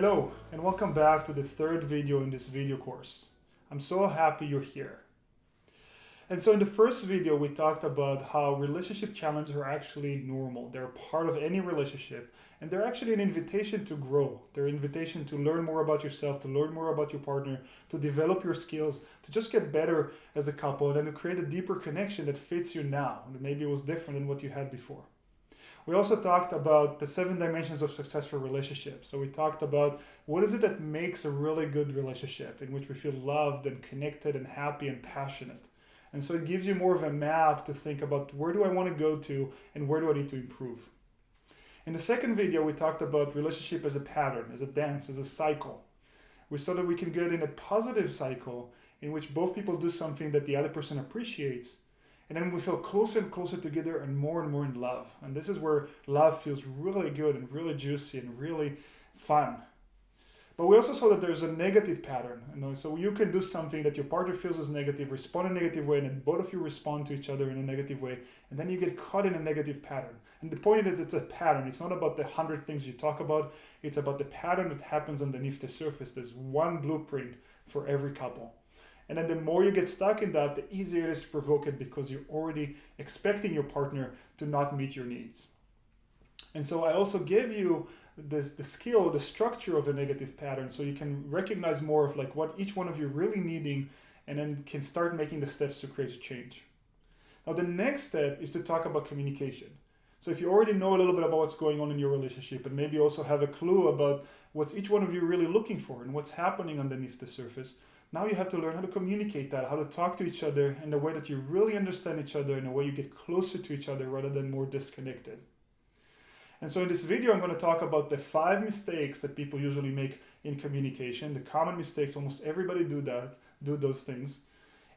Hello and welcome back to the third video in this video course. I'm so happy you're here. And so in the first video we talked about how relationship challenges are actually normal. They're part of any relationship and they're actually an invitation to grow. They're an invitation to learn more about yourself, to learn more about your partner, to develop your skills, to just get better as a couple and then to create a deeper connection that fits you now and maybe it was different than what you had before. We also talked about the 7 dimensions of successful relationships. So we talked about what is it that makes a really good relationship in which we feel loved and connected and happy and passionate. And so it gives you more of a map to think about where do I want to go to and where do I need to improve. In the second video, we talked about relationship as a pattern, as a dance, as a cycle. We saw that we can get in a positive cycle in which both people do something that the other person appreciates. And then we feel closer and closer together and more in love. And this is where love feels really good and really juicy and really fun. But we also saw that there's a negative pattern. So you can do something that your partner feels is negative, respond in a negative way, and then both of you respond to each other in a negative way. And then you get caught in a negative pattern. And the point is it's a pattern. It's not about the 100 things you talk about. It's about the pattern that happens underneath the surface. There's one blueprint for every couple. And then the more you get stuck in that, the easier it is to provoke it because you're already expecting your partner to not meet your needs. And so I also gave you the skill, the structure of a negative pattern so you can recognize more of like what each one of you really needing and then can start making the steps to create a change. Now the next step is to talk about communication. So if you already know a little bit about what's going on in your relationship and maybe also have a clue about what's each one of you really looking for and what's happening underneath the surface, now you have to learn how to communicate that, how to talk to each other in a way that you really understand each other, in a way you get closer to each other rather than more disconnected. And so in this video, I'm going to talk about the 5 mistakes that people usually make in communication, the common mistakes, almost everybody do those things.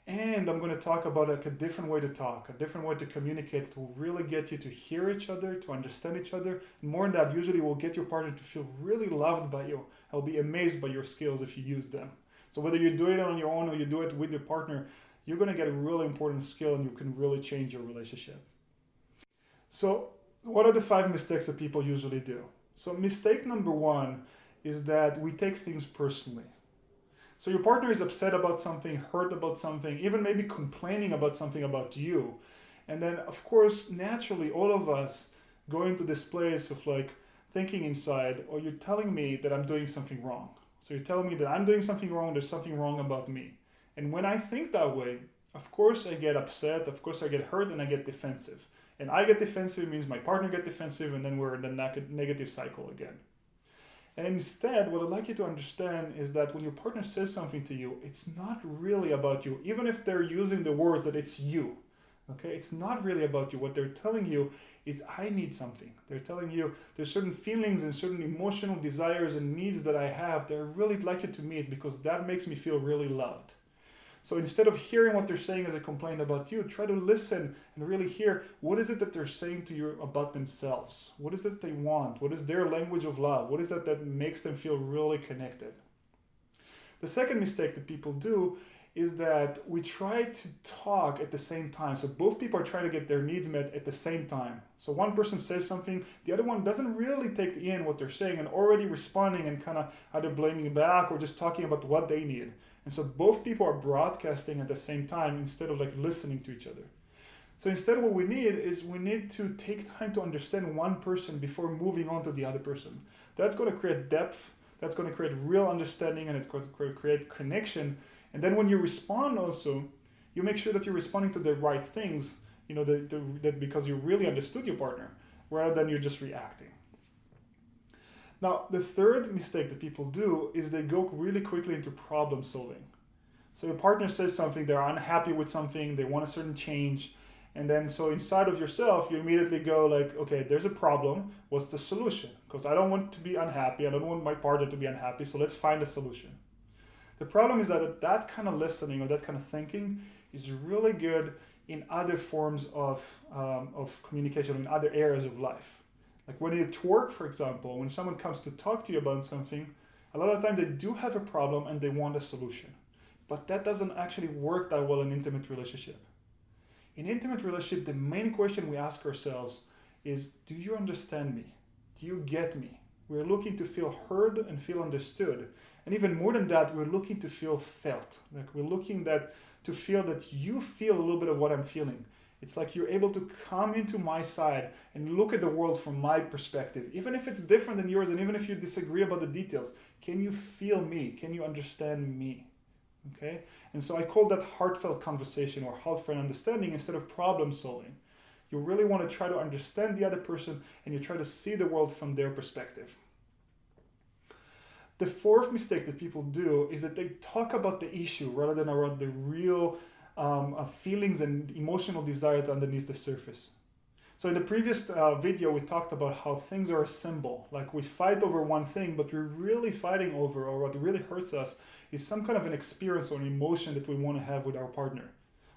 And I'm going to talk about like a different way to talk, a different way to communicate that will really get you to hear each other, to understand each other. And more than that, usually will get your partner to feel really loved by you. I'll be amazed by your skills if you use them. So whether you do it on your own or you do it with your partner, you're going to get a really important skill and you can really change your relationship. So what are the 5 mistakes that people usually do? So mistake number 1 is that we take things personally. So your partner is upset about something, hurt about something, even maybe complaining about something about you. And then of course, naturally, all of us go into this place of like thinking inside, or you're telling me that I'm doing something wrong. So you're telling me that I'm doing something wrong, there's something wrong about me. And when I think that way, of course I get upset, of course I get hurt, and I get defensive. And I get defensive means my partner gets defensive, and then we're in the negative cycle again. And instead, what I'd like you to understand is that when your partner says something to you, it's not really about you, even if they're using the words that it's you. Okay, it's not really about you. What they're telling you is I need something. They're telling you there's certain feelings and certain emotional desires and needs that I have that I really like you to meet because that makes me feel really loved. So instead of hearing what they're saying as a complaint about you, try to listen and really hear what is it that they're saying to you about themselves. What is it they want? What is their language of love? What is that makes them feel really connected? The second mistake that people do is that we try to talk at the same time. So both people are trying to get their needs met at the same time. So one person says something, the other one doesn't really take in what they're saying and already responding and kind of either blaming back or just talking about what they need. And so both people are broadcasting at the same time instead of like listening to each other. So instead what we need is we need to take time to understand one person before moving on to the other person. That's going to create depth, that's going to create real understanding, and it's going to create connection. And then when you respond also, you make sure that you're responding to the right things, you know, that because you really understood your partner, rather than you're just reacting. Now, the third mistake that people do is they go really quickly into problem solving. So your partner says something, they're unhappy with something, they want a certain change, and then so inside of yourself, you immediately go like, okay, there's a problem, what's the solution? Because I don't want to be unhappy, I don't want my partner to be unhappy, so let's find a solution. The problem is that kind of listening or that kind of thinking is really good in other forms of communication, in other areas of life. Like when you're at work, for example, when someone comes to talk to you about something, a lot of the time they do have a problem and they want a solution. But that doesn't actually work that well in an intimate relationship. In intimate relationship, the main question we ask ourselves is, do you understand me? Do you get me? We're looking to feel heard and feel understood. And even more than that, we're looking to feel felt. Like we're looking to feel that you feel a little bit of what I'm feeling. It's like you're able to come into my side and look at the world from my perspective. Even if it's different than yours and even if you disagree about the details, can you feel me? Can you understand me? Okay? And so I call that heartfelt conversation or heartfelt understanding instead of problem solving. You really want to try to understand the other person and you try to see the world from their perspective. The fourth mistake that people do is that they talk about the issue rather than about the real feelings and emotional desires underneath the surface. So in the previous video, we talked about how things are a symbol. Like we fight over one thing, but we're really fighting over, or what really hurts us is some kind of an experience or an emotion that we want to have with our partner.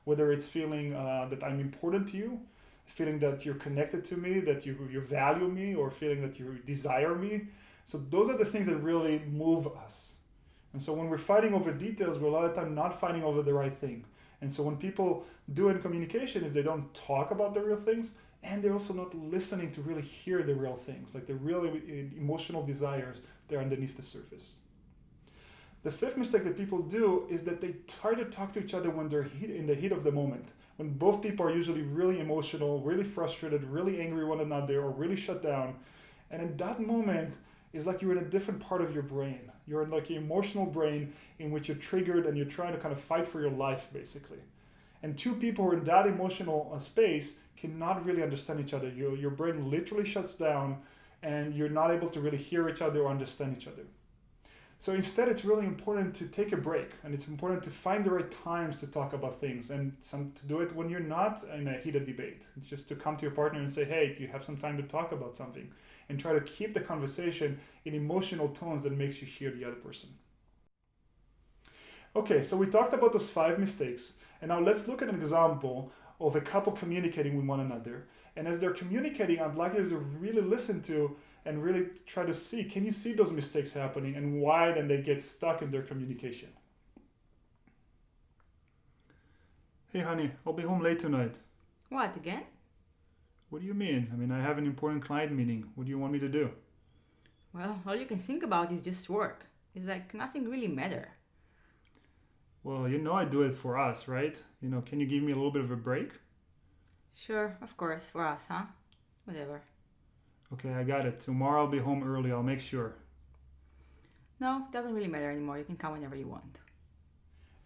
Whether it's feeling that I'm important to you, feeling that you're connected to me, that you value me, or feeling that you desire me. So those are the things that really move us. And so when we're fighting over details, we're a lot of the time not fighting over the right thing. And so when people do in communication is they don't talk about the real things, and they're also not listening to really hear the real things, like the real emotional desires that are underneath the surface. The fifth mistake that people do is that they try to talk to each other when they're in the heat of the moment, when both people are usually really emotional, really frustrated, really angry with one another, or really shut down. And in that moment, it's like you're in a different part of your brain. You're in like an emotional brain in which you're triggered and you're trying to kind of fight for your life, basically. And two people who are in that emotional space cannot really understand each other. Your brain literally shuts down and you're not able to really hear each other or understand each other. So instead, it's really important to take a break, and it's important to find the right times to talk about things, and to do it when you're not in a heated debate. It's just to come to your partner and say, hey, do you have some time to talk about something? And try to keep the conversation in emotional tones that makes you hear the other person. Okay, so we talked about those 5 mistakes, and now let's look at an example of a couple communicating with one another. And as they're communicating, I'd like you to really listen to and really try to see, can you see those mistakes happening and why then they get stuck in their communication? Hey honey, I'll be home late tonight. What, again? What do you mean? I mean, I have an important client meeting. What do you want me to do? Well, all you can think about is just work. It's like nothing really matters. Well, you know I do it for us, right? You know, can you give me a little bit of a break? Sure, of course, for us, huh? Whatever. Okay, I got it. Tomorrow I'll be home early. I'll make sure. No, it doesn't really matter anymore. You can come whenever you want.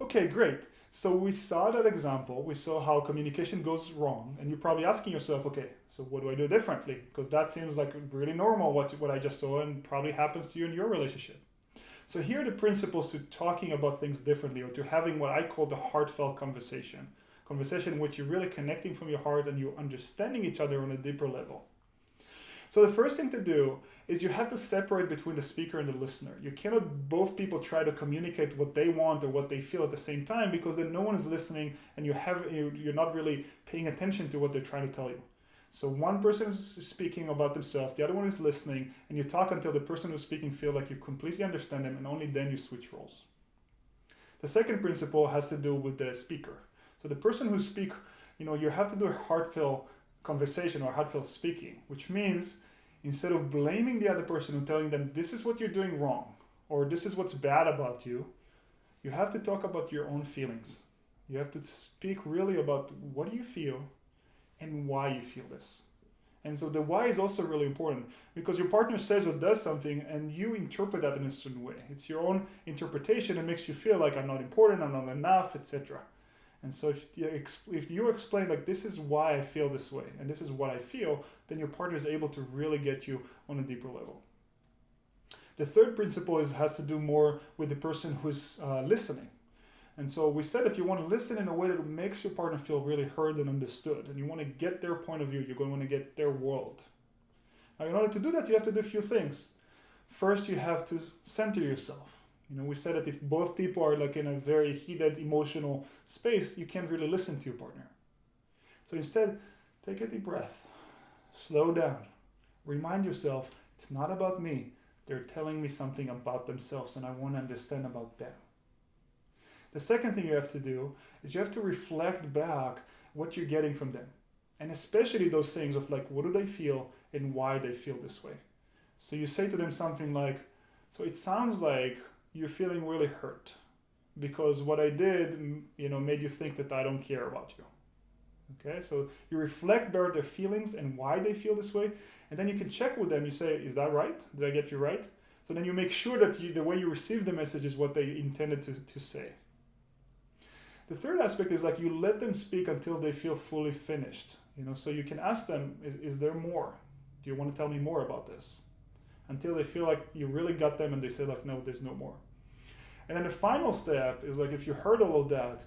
Okay, great. So we saw that example. We saw how communication goes wrong. And you're probably asking yourself, okay, so what do I do differently? Because that seems like really normal, what I just saw, and probably happens to you in your relationship. So here are the principles to talking about things differently, or to having what I call the heartfelt conversation. Conversation in which you're really connecting from your heart and you're understanding each other on a deeper level. So the first thing to do is you have to separate between the speaker and the listener. You cannot both people try to communicate what they want or what they feel at the same time, because then no one is listening and you're not really paying attention to what they're trying to tell you. So one person is speaking about themselves, the other one is listening, and you talk until the person who's speaking feel like you completely understand them, and only then you switch roles. The second principle has to do with the speaker. So the person who speaks, you have to do a heartfelt conversation or heartfelt speaking, which means instead of blaming the other person and telling them this is what you're doing wrong or this is what's bad about you, you have to talk about your own feelings. You have to speak really about what do you feel and why you feel this. And so the why is also really important, because your partner says or does something and you interpret that in a certain way. It's your own interpretation that makes you feel like I'm not important, I'm not enough, etc. And so if you explain like this is why I feel this way and this is what I feel, then your partner is able to really get you on a deeper level. The third principle has to do more with the person who's listening. And so we said that you want to listen in a way that makes your partner feel really heard and understood. And you want to get their point of view. You're going to want to get their world. Now, in order to do that, you have to do a few things. First, you have to center yourself. We said that if both people are like in a very heated emotional space, you can't really listen to your partner. So instead, take a deep breath, slow down, remind yourself, it's not about me. They're telling me something about themselves and I want to understand about them. The second thing you have to do is you have to reflect back what you're getting from them. And especially those things of like, what do they feel and why they feel this way. So you say to them something like, so it sounds like you're feeling really hurt because what I did, made you think that I don't care about you. Okay, so you reflect better their feelings and why they feel this way, and then you can check with them. You say, is that right? Did I get you right? So then you make sure that the way you receive the message is what they intended to say. The third aspect is like you let them speak until they feel fully finished. So you can ask them, is there more? Do you want to tell me more about this? Until they feel like you really got them and they say like, no, there's no more. And then the final step is like, if you heard all of that,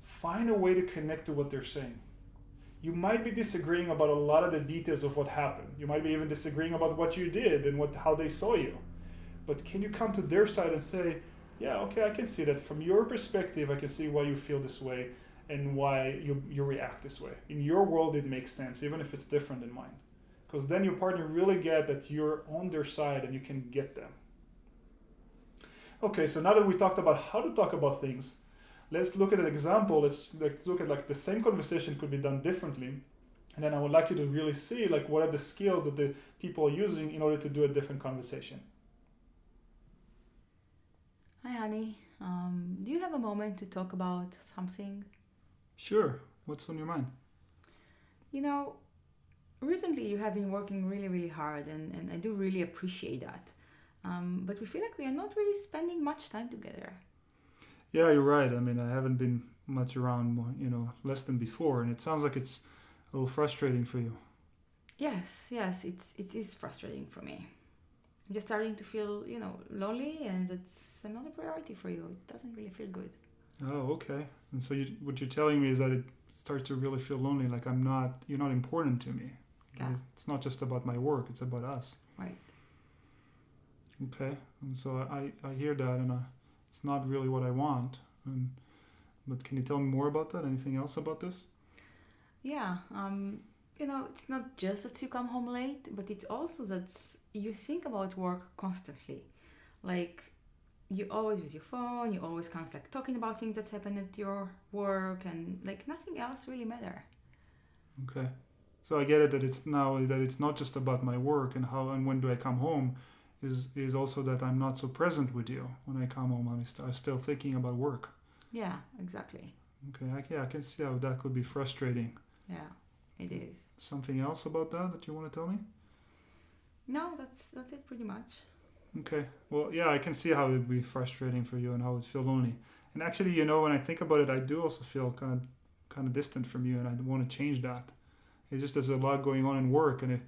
find a way to connect to what they're saying. You might be disagreeing about a lot of the details of what happened. You might be even disagreeing about what you did and how they saw you. But can you come to their side and say, yeah, okay, I can see that from your perspective, I can see why you feel this way and why you react this way. In your world, it makes sense, even if it's different than mine. Because then your partner really get that you're on their side and you can get them. Okay, so now that we talked about how to talk about things, let's look at an example. Let's look at like the same conversation could be done differently. And then I would like you to really see like what are the skills that the people are using in order to do a different conversation. Hi, honey. Do you have a moment to talk about something? Sure. What's on your mind? Recently you have been working really, really hard, and I do really appreciate that. But we feel like we are not really spending much time together. Yeah, you're right. I mean, I haven't been much around, less than before, and it sounds like it's a little frustrating for you. Yes, it is frustrating for me. I'm just starting to feel, lonely, and it's another priority for you. It doesn't really feel good. Oh, okay. And so what you're telling me is that it starts to really feel lonely, like you're not important to me. Yeah. It's not just about my work, it's about us. Right. Okay. And so I hear that, and it's not really what I want. But can you tell me more about that? Anything else about this? Yeah. It's not just that you come home late, but it's also that you think about work constantly. Like, you're always with your phone, you always kind of like talking about things that happen at your work, and like nothing else really matter. Okay. So I get it that it's not just about my work and how and when do I come home, is also that I'm not so present with you. When I come home, I'm still thinking about work. Yeah, exactly. Okay, I can see how that could be frustrating. Yeah, it is. Something else about that you want to tell me? No, that's it pretty much. Okay. Well, yeah, I can see how it would be frustrating for you and how it would feel lonely. And actually, when I think about it, I do also feel kind of distant from you, and I want to change that. It's just there's a lot going on in work, and if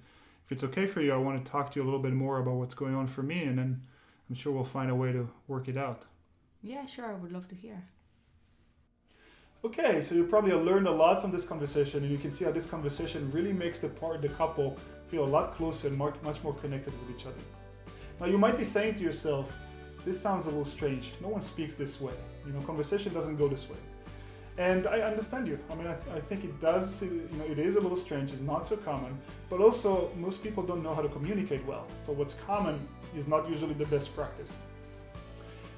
it's okay for you, I want to talk to you a little bit more about what's going on for me, and then I'm sure we'll find a way to work it out. Yeah, sure. I would love to hear. Okay, so you probably learned a lot from this conversation, and you can see how this conversation really makes the couple feel a lot closer and much more connected with each other. Now you might be saying to yourself, this sounds a little strange. No one speaks this way. Conversation doesn't go this way. And I understand you. I mean, I think it does, it is a little strange. It's not so common, but also most people don't know how to communicate well. So what's common is not usually the best practice.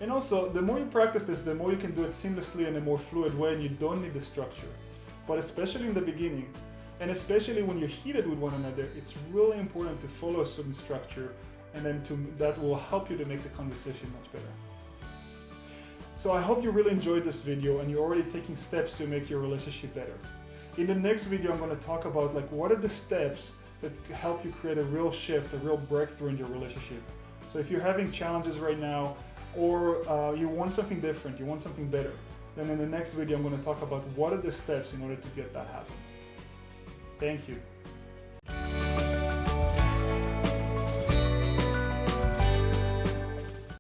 And also, the more you practice this, the more you can do it seamlessly in a more fluid way, and you don't need the structure. But especially in the beginning, and especially when you're heated with one another, it's really important to follow a certain structure, and then that will help you to make the conversation much better. So I hope you really enjoyed this video and you're already taking steps to make your relationship better. In the next video, I'm going to talk about what are the steps that help you create a real shift, a real breakthrough in your relationship. So if you're having challenges right now, or you want something different, you want something better, then in the next video, I'm going to talk about what are the steps in order to get that happen. Thank you.